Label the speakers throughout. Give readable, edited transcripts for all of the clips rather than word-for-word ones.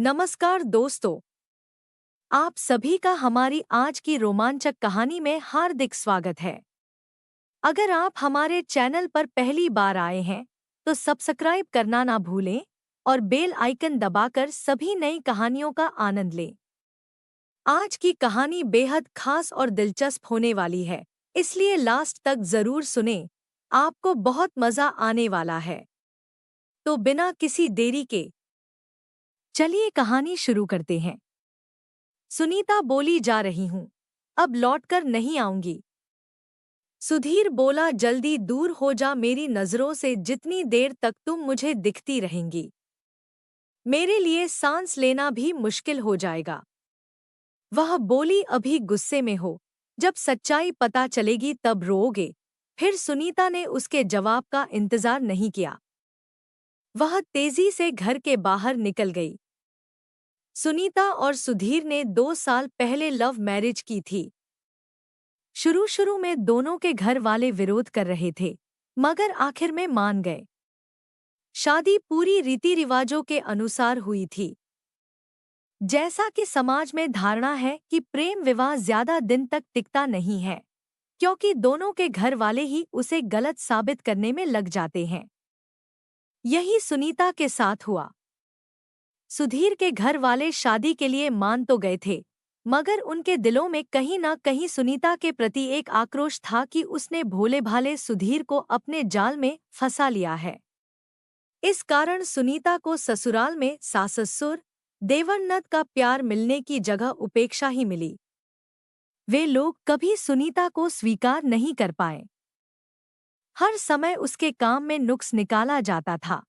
Speaker 1: नमस्कार दोस्तों, आप सभी का हमारी आज की रोमांचक कहानी में हार्दिक स्वागत है। अगर आप हमारे चैनल पर पहली बार आए हैं, तो सब्सक्राइब करना ना भूलें और बेल आइकन दबाकर सभी नई कहानियों का आनंद लें। आज की कहानी बेहद खास और दिलचस्प होने वाली है, इसलिए लास्ट तक जरूर सुनें, आपको बहुत मजा आने वाला है। तो बिना किसी देरी के चलिए कहानी शुरू करते हैं। सुनीता बोली, जा रही हूँ, अब लौटकर नहीं आऊंगी। सुधीर बोला, जल्दी दूर हो जा मेरी नजरों से, जितनी देर तक तुम मुझे दिखती रहेंगी मेरे लिए सांस लेना भी मुश्किल हो जाएगा। वह बोली, अभी गुस्से में हो, जब सच्चाई पता चलेगी तब रोओगे। फिर सुनीता ने उसके जवाब का इंतजार नहीं किया। वह तेजी से घर के बाहर निकल गई। सुनीता और सुधीर ने 2 साल पहले लव मैरिज की थी। शुरू में दोनों के घर वाले विरोध कर रहे थे, मगर आखिर में मान गए। शादी पूरी रीति रिवाजों के अनुसार हुई थी। जैसा कि समाज में धारणा है कि प्रेम विवाह ज्यादा दिन तक टिकता नहीं है, क्योंकि दोनों के घर वाले ही उसे गलत साबित करने में लग जाते हैं। यही सुनीता के साथ हुआ। सुधीर के घर वाले शादी के लिए मान तो गए थे, मगर उनके दिलों में कहीं ना कहीं सुनीता के प्रति एक आक्रोश था कि उसने भोले भाले सुधीर को अपने जाल में फंसा लिया है। इस कारण सुनीता को ससुराल में सास-ससुर, देवर-ननद का प्यार मिलने की जगह उपेक्षा ही मिली। वे लोग कभी सुनीता को स्वीकार नहीं कर पाए। हर समय उसके काम में नुक्स निकाला जाता था।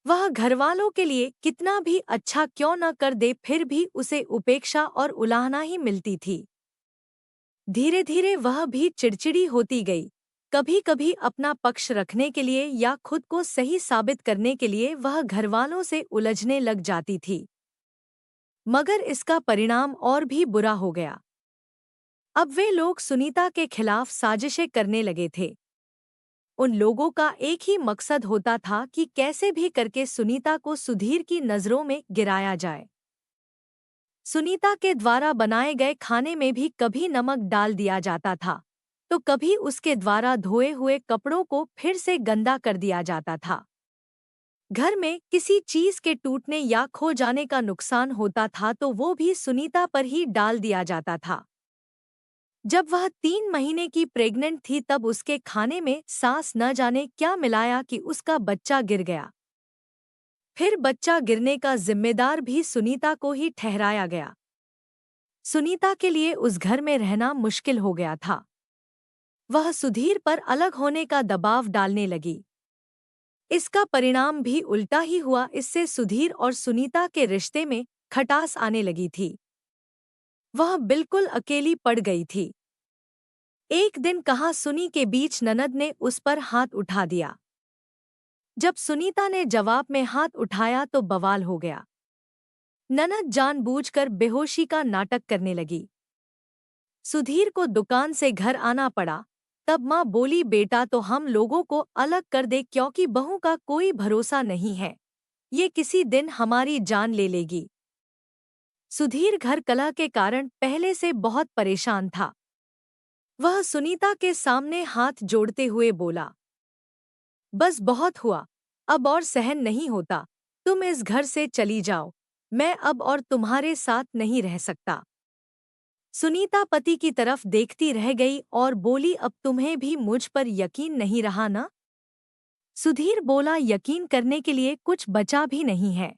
Speaker 1: वह घरवालों के लिए कितना भी अच्छा क्यों न कर दे, फिर भी उसे उपेक्षा और उलाहना ही मिलती थी। धीरे धीरे वह भी चिड़चिड़ी होती गई। कभी कभी अपना पक्ष रखने के लिए या खुद को सही साबित करने के लिए वह घरवालों से उलझने लग जाती थी। मगर इसका परिणाम और भी बुरा हो गया। अब वे लोग सुनीता के खिलाफ साजिशें करने लगे थे। उन लोगों का एक ही मकसद होता था कि कैसे भी करके सुनीता को सुधीर की नजरों में गिराया जाए। सुनीता के द्वारा बनाए गए खाने में भी कभी नमक डाल दिया जाता था, तो कभी उसके द्वारा धोए हुए कपड़ों को फिर से गंदा कर दिया जाता था। घर में किसी चीज के टूटने या खो जाने का नुकसान होता था तो वो भी सुनीता पर ही डाल दिया जाता था। जब वह 3 महीने की प्रेग्नेंट थी तब उसके खाने में सास न जाने क्या मिलाया कि उसका बच्चा गिर गया। फिर बच्चा गिरने का जिम्मेदार भी सुनीता को ही ठहराया गया। सुनीता के लिए उस घर में रहना मुश्किल हो गया था। वह सुधीर पर अलग होने का दबाव डालने लगी। इसका परिणाम भी उल्टा ही हुआ। इससे सुधीर और सुनीता के रिश्ते में खटास आने लगी थी। वह बिल्कुल अकेली पड़ गई थी। एक दिन कहा सुनी के बीच ननद ने उस पर हाथ उठा दिया। जब सुनीता ने जवाब में हाथ उठाया तो बवाल हो गया। ननद जानबूझकर बेहोशी का नाटक करने लगी। सुधीर को दुकान से घर आना पड़ा। तब माँ बोली, बेटा तो हम लोगों को अलग कर दे, क्योंकि बहू का कोई भरोसा नहीं है, ये किसी दिन हमारी जान ले लेगी। सुधीर घर कलह के कारण पहले से बहुत परेशान था। वह सुनीता के सामने हाथ जोड़ते हुए बोला, बस बहुत हुआ, अब और सहन नहीं होता, तुम इस घर से चली जाओ, मैं अब और तुम्हारे साथ नहीं रह सकता। सुनीता पति की तरफ देखती रह गई और बोली, अब तुम्हें भी मुझ पर यकीन नहीं रहा ना? सुधीर बोला, यकीन करने के लिए कुछ बचा भी नहीं है।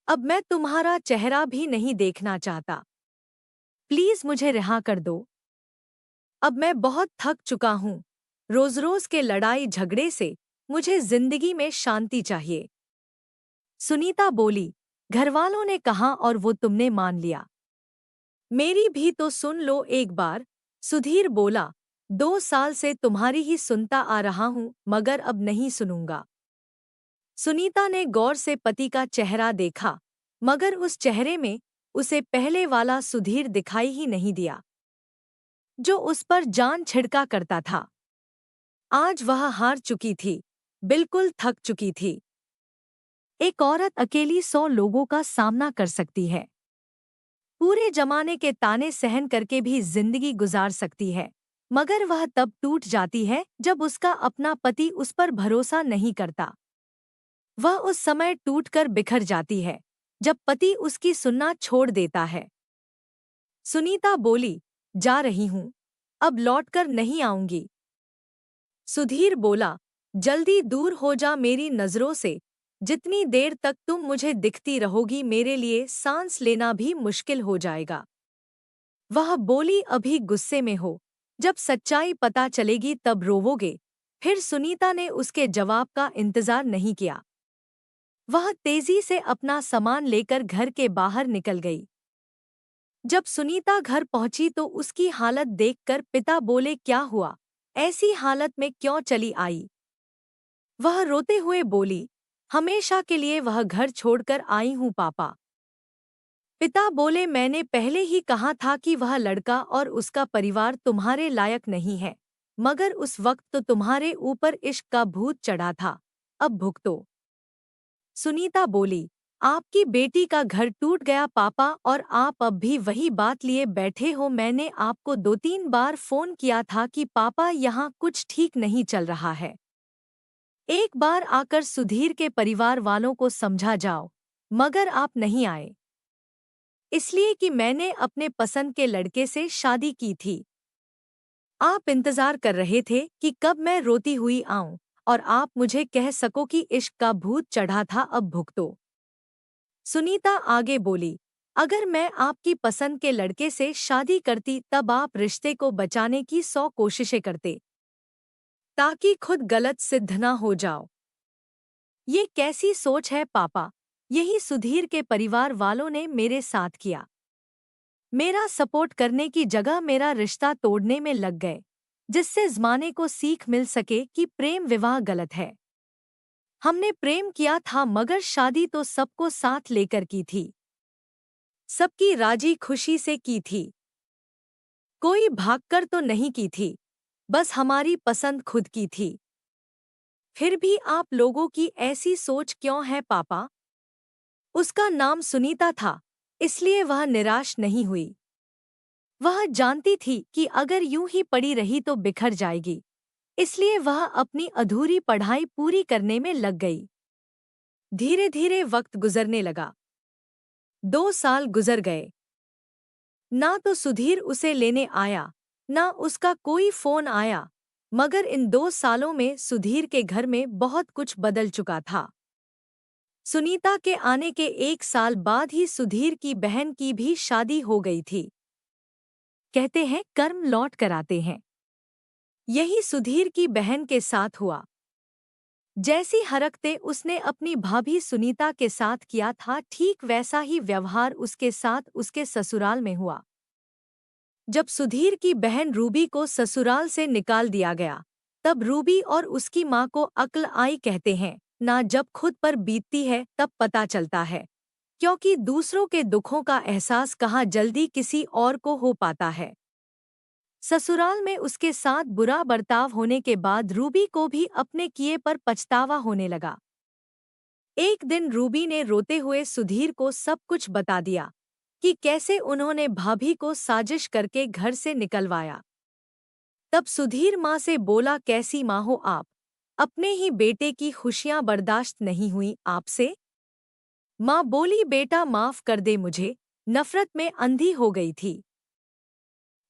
Speaker 1: अब मैं तुम्हारा चेहरा भी नहीं देखना चाहता। प्लीज मुझे रिहा कर दो। अब मैं बहुत थक चुका हूँ। रोज रोज के लड़ाई झगड़े से मुझे जिंदगी में शांति चाहिए। सुनीता बोली, घरवालों ने कहा और वो तुमने मान लिया। मेरी भी तो सुन लो एक बार। सुधीर बोला, 2 साल से तुम्हारी ही सुनता आ रहा हूँ, मगर अब नहीं सुनूंगा। सुनीता ने गौर से पति का चेहरा देखा, मगर उस चेहरे में उसे पहले वाला सुधीर दिखाई ही नहीं दिया, जो उस पर जान छिड़का करता था। आज वह हार चुकी थी, बिल्कुल थक चुकी थी। एक औरत अकेली 100 लोगों का सामना कर सकती है। पूरे जमाने के ताने सहन करके भी जिंदगी गुजार सकती है, मगर वह तब टूट जाती है जब उसका अपना पति उस पर भरोसा नहीं करता। वह उस समय टूटकर बिखर जाती है जब पति उसकी सुनना छोड़ देता है। सुनीता बोली, जा रही हूँ, अब लौटकर नहीं आऊंगी। सुधीर बोला, जल्दी दूर हो जा मेरी नजरों से। जितनी देर तक तुम मुझे दिखती रहोगी मेरे लिए सांस लेना भी मुश्किल हो जाएगा। वह बोली, अभी गुस्से में हो, जब सच्चाई पता चलेगी तब रोवोगे। फिर सुनीता ने उसके जवाब का इंतजार नहीं किया। वह तेजी से अपना सामान लेकर घर के बाहर निकल गई। जब सुनीता घर पहुंची तो उसकी हालत देखकर पिता बोले, क्या हुआ, ऐसी हालत में क्यों चली आई? वह रोते हुए बोली, हमेशा के लिए वह घर छोड़कर आई हूँ पापा। पिता बोले, मैंने पहले ही कहा था कि वह लड़का और उसका परिवार तुम्हारे लायक नहीं है, मगर उस वक्त तो तुम्हारे ऊपर इश्क का भूत चढ़ा था, अब भुगतो। सुनीता बोली, आपकी बेटी का घर टूट गया पापा और आप अब भी वही बात लिए बैठे हो। मैंने आपको 2-3 बार फोन किया था कि पापा यहाँ कुछ ठीक नहीं चल रहा है। एक बार आकर सुधीर के परिवार वालों को समझा जाओ, मगर आप नहीं आए। इसलिए कि मैंने अपने पसंद के लड़के से शादी की थी। आप इंतजार कर रहे थे कि कब मैं रोती हुई आऊं और आप मुझे कह सको कि इश्क का भूत चढ़ा था, अब भुगतो। सुनीता आगे बोली, अगर मैं आपकी पसंद के लड़के से शादी करती तब आप रिश्ते को बचाने की 100 कोशिशें करते, ताकि खुद गलत सिद्ध न हो जाओ। ये कैसी सोच है पापा? यही सुधीर के परिवार वालों ने मेरे साथ किया। मेरा सपोर्ट करने की जगह मेरा रिश्ता तोड़ने में लग गए, जिससे ज़माने को सीख मिल सके कि प्रेम विवाह गलत है। हमने प्रेम किया था मगर शादी तो सबको साथ लेकर की थी, सबकी राजी खुशी से की थी, कोई भागकर तो नहीं की थी, बस हमारी पसंद खुद की थी। फिर भी आप लोगों की ऐसी सोच क्यों है पापा? उसका नाम सुनीता था, इसलिए वह निराश नहीं हुई। वह जानती थी कि अगर यूं ही पड़ी रही तो बिखर जाएगी, इसलिए वह अपनी अधूरी पढ़ाई पूरी करने में लग गई। धीरे धीरे वक्त गुजरने लगा। 2 साल गुजर गए। ना तो सुधीर उसे लेने आया, ना उसका कोई फोन आया, मगर इन 2 सालों में सुधीर के घर में बहुत कुछ बदल चुका था। सुनीता के आने के 1 साल बाद ही सुधीर की बहन की भी शादी हो गई थी। कहते हैं कर्म लौट कर आते हैं। यही सुधीर की बहन के साथ हुआ। जैसी हरकतें उसने अपनी भाभी सुनीता के साथ किया था, ठीक वैसा ही व्यवहार उसके साथ उसके ससुराल में हुआ। जब सुधीर की बहन रूबी को ससुराल से निकाल दिया गया, तब रूबी और उसकी माँ को अक्ल आई। कहते हैं ना, जब खुद पर बीतती है तब पता चलता है, क्योंकि दूसरों के दुखों का एहसास कहाँ जल्दी किसी और को हो पाता है। ससुराल में उसके साथ बुरा बर्ताव होने के बाद रूबी को भी अपने किए पर पछतावा होने लगा। एक दिन रूबी ने रोते हुए सुधीर को सब कुछ बता दिया कि कैसे उन्होंने भाभी को साजिश करके घर से निकलवाया। तब सुधीर माँ से बोला, कैसी माँ हो आप? अपने ही बेटे की खुशियाँ बर्दाश्त नहीं हुई आपसे? माँ बोली, बेटा माफ कर दे मुझे, नफरत में अंधी हो गई थी।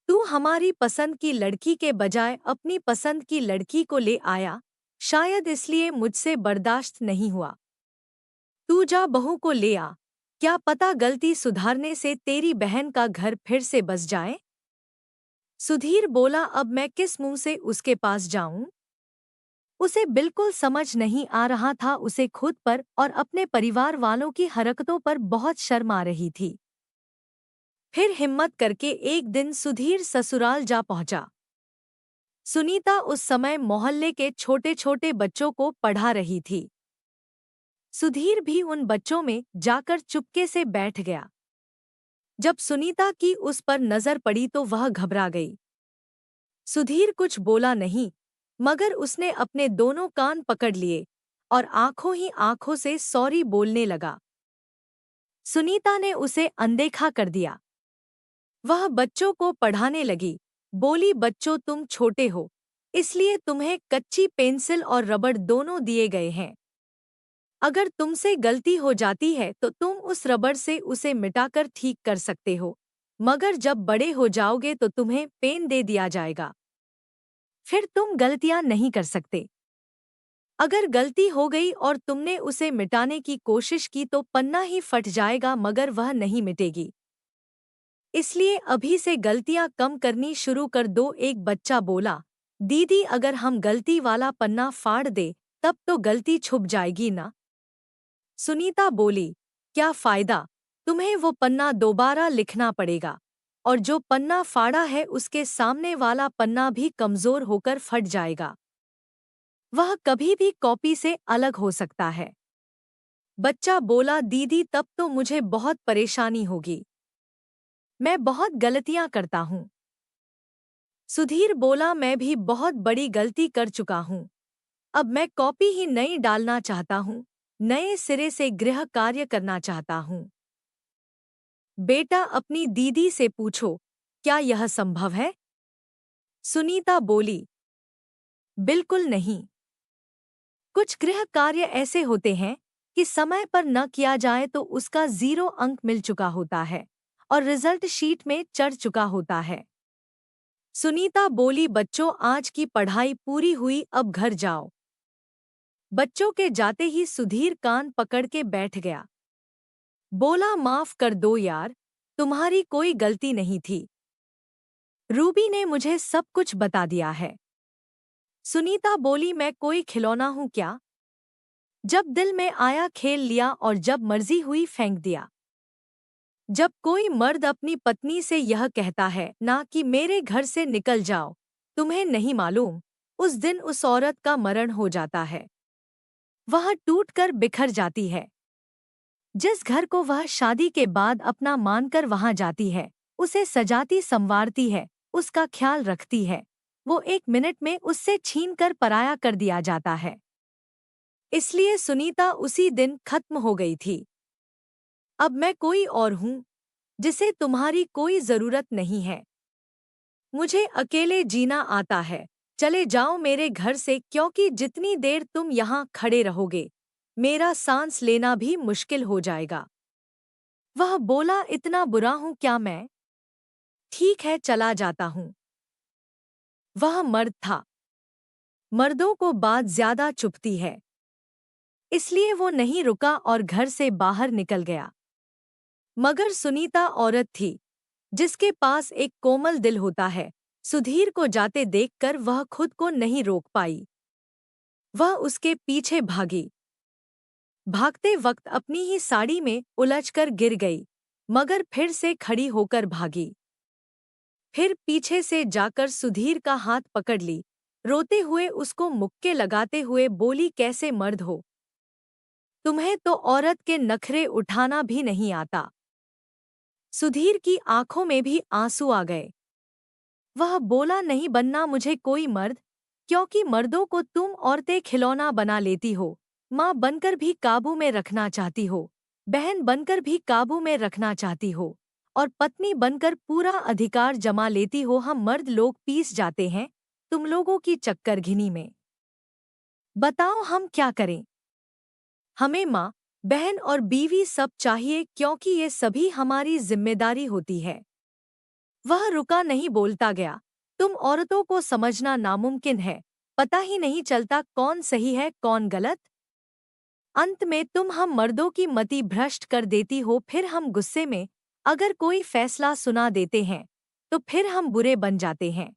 Speaker 1: तू हमारी पसंद की लड़की के बजाय अपनी पसंद की लड़की को ले आया, शायद इसलिए मुझसे बर्दाश्त नहीं हुआ। तू जा बहू को ले आ, क्या पता गलती सुधारने से तेरी बहन का घर फिर से बस जाए। सुधीर बोला, अब मैं किस मुंह से उसके पास जाऊं? उसे बिल्कुल समझ नहीं आ रहा था। उसे खुद पर और अपने परिवार वालों की हरकतों पर बहुत शर्म आ रही थी। फिर हिम्मत करके एक दिन सुधीर ससुराल जा पहुंचा। सुनीता उस समय मोहल्ले के छोटे छोटे बच्चों को पढ़ा रही थी। सुधीर भी उन बच्चों में जाकर चुपके से बैठ गया। जब सुनीता की उस पर नजर पड़ी तो वह घबरा गई। सुधीर कुछ बोला नहीं, मगर उसने अपने दोनों कान पकड़ लिए और आंखों ही आंखों से सॉरी बोलने लगा। सुनीता ने उसे अनदेखा कर दिया। वह बच्चों को पढ़ाने लगी, बोली बच्चों तुम छोटे हो, इसलिए तुम्हें कच्ची पेंसिल और रबड़ दोनों दिए गए हैं। अगर तुमसे गलती हो जाती है तो तुम उस रबड़ से उसे मिटाकर ठीक कर सकते हो, मगर जब बड़े हो जाओगे तो तुम्हें पेन दे दिया जाएगा। फिर तुम गलतियां नहीं कर सकते। अगर गलती हो गई और तुमने उसे मिटाने की कोशिश की तो पन्ना ही फट जाएगा मगर वह नहीं मिटेगी। इसलिए अभी से गलतियां कम करनी शुरू कर दो। एक बच्चा बोला, दीदी अगर हम गलती वाला पन्ना फाड़ दे तब तो गलती छुप जाएगी ना। सुनीता बोली, क्या फायदा, तुम्हें वो पन्ना दोबारा लिखना पड़ेगा और जो पन्ना फाड़ा है उसके सामने वाला पन्ना भी कमजोर होकर फट जाएगा। वह कभी भी कॉपी से अलग हो सकता है। बच्चा बोला, दीदी तब तो मुझे बहुत परेशानी होगी, मैं बहुत गलतियां करता हूँ। सुधीर बोला, मैं भी बहुत बड़ी गलती कर चुका हूँ, अब मैं कॉपी ही नहीं डालना चाहता हूँ, नए सिरे से गृह कार्य करना चाहता हूँ। बेटा अपनी दीदी से पूछो, क्या यह संभव है? सुनीता बोली, बिल्कुल नहीं। कुछ गृह कार्य ऐसे होते हैं कि समय पर न किया जाए तो उसका 0 अंक मिल चुका होता है और रिजल्ट शीट में चढ़ चुका होता है। सुनीता बोली, बच्चों आज की पढ़ाई पूरी हुई, अब घर जाओ। बच्चों के जाते ही सुधीर कान पकड़ के बैठ गया। बोला, माफ कर दो यार, तुम्हारी कोई गलती नहीं थी, रूबी ने मुझे सब कुछ बता दिया है। सुनीता बोली, मैं कोई खिलौना हूं क्या? जब दिल में आया खेल लिया और जब मर्जी हुई फेंक दिया। जब कोई मर्द अपनी पत्नी से यह कहता है ना कि मेरे घर से निकल जाओ, तुम्हें नहीं मालूम, उस दिन उस औरत का मरण हो जाता है। वह टूटकर बिखर जाती है। जिस घर को वह शादी के बाद अपना मानकर वहां जाती है, उसे सजाती संवारती है, उसका ख्याल रखती है, वो 1 मिनट में उससे छीनकर पराया कर दिया जाता है। इसलिए सुनीता उसी दिन खत्म हो गई थी। अब मैं कोई और हूँ, जिसे तुम्हारी कोई जरूरत नहीं है। मुझे अकेले जीना आता है, चले जाओ मेरे घर से, क्योंकि जितनी देर तुम यहाँ खड़े रहोगे, मेरा सांस लेना भी मुश्किल हो जाएगा। वह बोला, इतना बुरा हूँ क्या मैं? ठीक है चला जाता हूँ। वह मर्द था। मर्दों को बात ज्यादा चुभती है, इसलिए वो नहीं रुका और घर से बाहर निकल गया। मगर सुनीता औरत थी, जिसके पास एक कोमल दिल होता है। सुधीर को जाते देखकर वह खुद को नहीं रोक पाई। वह उसके पीछे भागी। भागते वक्त अपनी ही साड़ी में उलझकर गिर गई, मगर फिर से खड़ी होकर भागी। फिर पीछे से जाकर सुधीर का हाथ पकड़ ली, रोते हुए उसको मुक्के लगाते हुए बोली, कैसे मर्द हो, तुम्हें तो औरत के नखरे उठाना भी नहीं आता। सुधीर की आंखों में भी आंसू आ गए। वह बोला, नहीं बनना मुझे कोई मर्द, क्योंकि मर्दों को तुम औरतें खिलौना बना लेती हो, माँ बनकर भी काबू में रखना चाहती हो, बहन बनकर भी काबू में रखना चाहती हो, और पत्नी बनकर पूरा अधिकार जमा लेती हो। हम मर्द लोग पीस जाते हैं तुम लोगों की चक्करघिनी में। बताओ हम क्या करें? हमें माँ, बहन और बीवी सब चाहिए, क्योंकि ये सभी हमारी जिम्मेदारी होती है। वह रुका नहीं, बोलता गया, तुम औरतों को समझना नामुमकिन है, पता ही नहीं चलता कौन सही है कौन गलत। अंत में तुम हम मर्दों की मति भ्रष्ट कर देती हो। फिर हम गुस्से में अगर कोई फैसला सुना देते हैं तो फिर हम बुरे बन जाते हैं।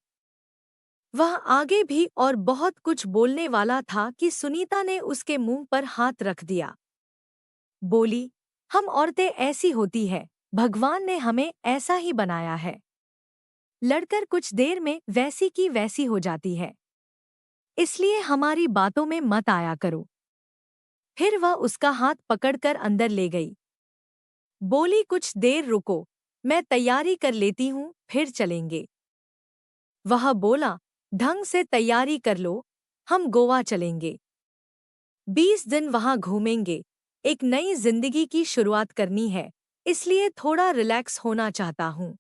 Speaker 1: वह आगे भी और बहुत कुछ बोलने वाला था कि सुनीता ने उसके मुंह पर हाथ रख दिया। बोली, हम औरतें ऐसी होती है, भगवान ने हमें ऐसा ही बनाया है। लड़कर कुछ देर में वैसी की वैसी हो जाती है, इसलिए हमारी बातों में मत आया करो। फिर वह उसका हाथ पकड़कर अंदर ले गई। बोली, कुछ देर रुको, मैं तैयारी कर लेती हूँ, फिर चलेंगे। वह बोला, ढंग से तैयारी कर लो, हम गोवा चलेंगे। 20 दिन वहां घूमेंगे, एक नई जिंदगी की शुरुआत करनी है, इसलिए थोड़ा रिलैक्स होना चाहता हूँ।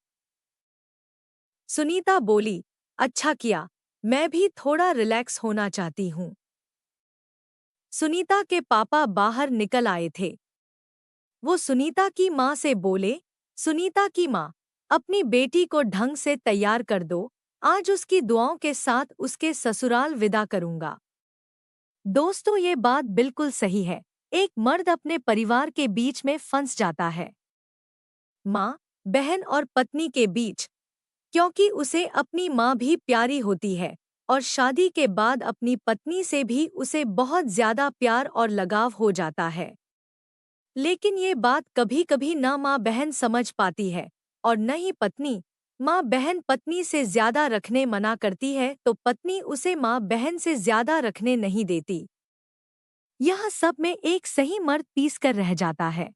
Speaker 1: सुनीता बोली, अच्छा किया, मैं भी थोड़ा रिलैक्स होना चाहती हूँ। सुनीता के पापा बाहर निकल आए थे। वो सुनीता की माँ से बोले, सुनीता की माँ, अपनी बेटी को ढंग से तैयार कर दो, आज उसकी दुआओं के साथ उसके ससुराल विदा करूंगा। दोस्तों, ये बात बिल्कुल सही है। एक मर्द अपने परिवार के बीच में फंस जाता है, माँ, बहन और पत्नी के बीच, क्योंकि उसे अपनी माँ भी प्यारी होती है और शादी के बाद अपनी पत्नी से भी उसे बहुत ज्यादा प्यार और लगाव हो जाता है। लेकिन ये बात कभी कभी न माँ बहन समझ पाती है और न ही पत्नी। माँ बहन पत्नी से ज्यादा रखने मना करती है तो पत्नी उसे माँ बहन से ज्यादा रखने नहीं देती। यह सब में एक सही मर्द पीस कर रह जाता है।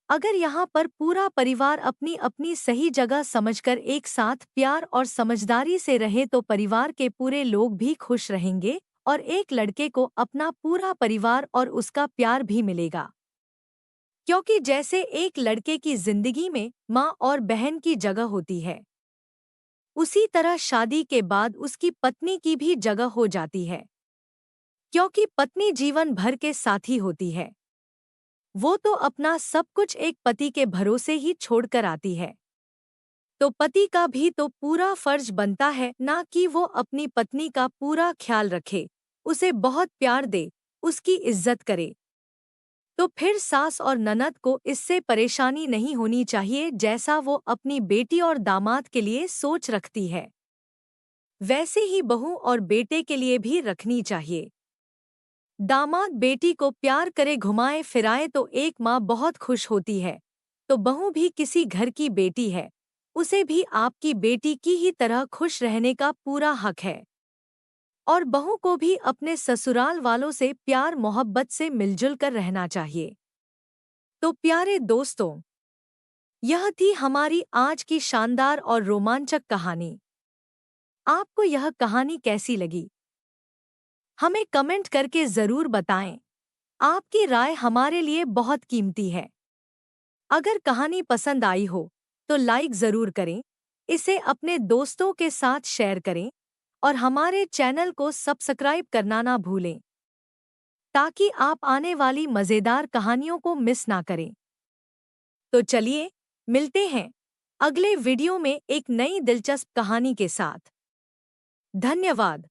Speaker 1: अगर यहाँ पर पूरा परिवार अपनी अपनी सही जगह समझकर एक साथ प्यार और समझदारी से रहे तो परिवार के पूरे लोग भी खुश रहेंगे और एक लड़के को अपना पूरा परिवार और उसका प्यार भी मिलेगा। क्योंकि जैसे एक लड़के की जिंदगी में माँ और बहन की जगह होती है, उसी तरह शादी के बाद उसकी पत्नी की भी जगह हो जाती है। क्योंकि पत्नी जीवन भर के साथी होती है, वो तो अपना सब कुछ एक पति के भरोसे ही छोड़कर आती है। तो पति का भी तो पूरा फर्ज बनता है ना कि वो अपनी पत्नी का पूरा ख्याल रखे, उसे बहुत प्यार दे, उसकी इज्जत करे। तो फिर सास और ननद को इससे परेशानी नहीं होनी चाहिए जैसा वो अपनी बेटी और दामाद के लिए सोच रखती है, वैसे ही बहू और बेटे के लिए भी रखनी चाहिए। दामाद बेटी को प्यार करे घुमाए फिराए तो एक माँ बहुत खुश होती है। तो बहू भी किसी घर की बेटी है, उसे भी आपकी बेटी की ही तरह खुश रहने का पूरा हक है। और बहू को भी अपने ससुराल वालों से प्यार मोहब्बत से मिलजुल कर रहना चाहिए। तो प्यारे दोस्तों, यह थी हमारी आज की शानदार और रोमांचक कहानी। आपको यह कहानी कैसी लगी? हमें कमेंट करके ज़रूर बताएं। आपकी राय हमारे लिए बहुत कीमती है। अगर कहानी पसंद आई हो तो लाइक ज़रूर करें, इसे अपने दोस्तों के साथ शेयर करें और हमारे चैनल को सब्सक्राइब करना ना भूलें, ताकि आप आने वाली मज़ेदार कहानियों को मिस ना करें। तो चलिए, मिलते हैं अगले वीडियो में एक नई दिलचस्प कहानी के साथ। धन्यवाद।